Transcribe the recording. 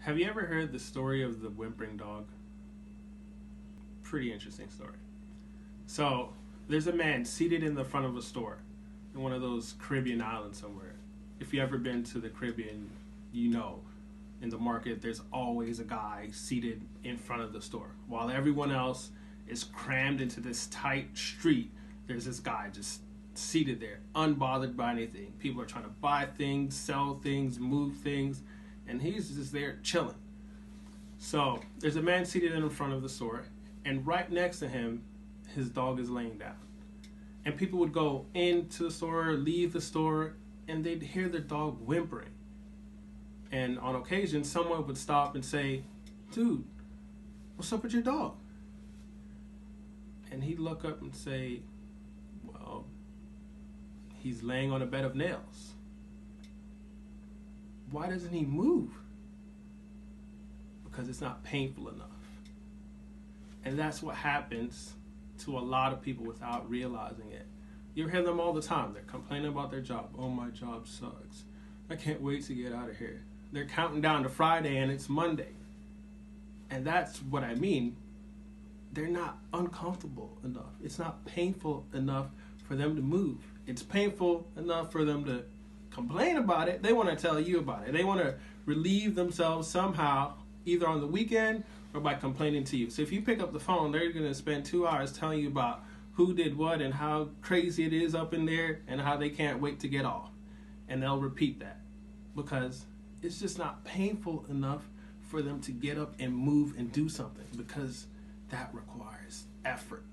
Have you ever heard the story of the whimpering dog? Pretty interesting story. So, there's a man seated in the front of a store in one of those Caribbean islands somewhere. If you ever been to the Caribbean, you know in the market there's always a guy seated in front of the store. While everyone else is crammed into this tight street, there's this guy just seated there, unbothered by anything. People are trying to buy things, sell things, move things, and he's just there chilling. So there's a man seated in front of the store, and right next to him, his dog is laying down. And people would go into the store, leave the store, and they'd hear their dog whimpering. And on occasion, someone would stop and say, "Dude, what's up with your dog?" And he'd look up and say, "Well, he's laying on a bed of nails. Why doesn't he move?" Because it's not painful enough. And that's what happens to a lot of people without realizing it. You hear them all the time. They're complaining about their job. "Oh, my job sucks. I can't wait to get out of here." They're counting down to Friday and it's Monday. And that's what I mean. They're not uncomfortable enough. It's not painful enough for them to move. It's painful enough for them to complain about it. They want to tell you about it. They want to relieve themselves somehow, either on the weekend or by complaining to you. So if you pick up the phone, they're going to spend 2 hours telling you about who did what and how crazy it is up in there and how they can't wait to get off. And they'll repeat that because it's just not painful enough for them to get up and move and do something, because that requires effort.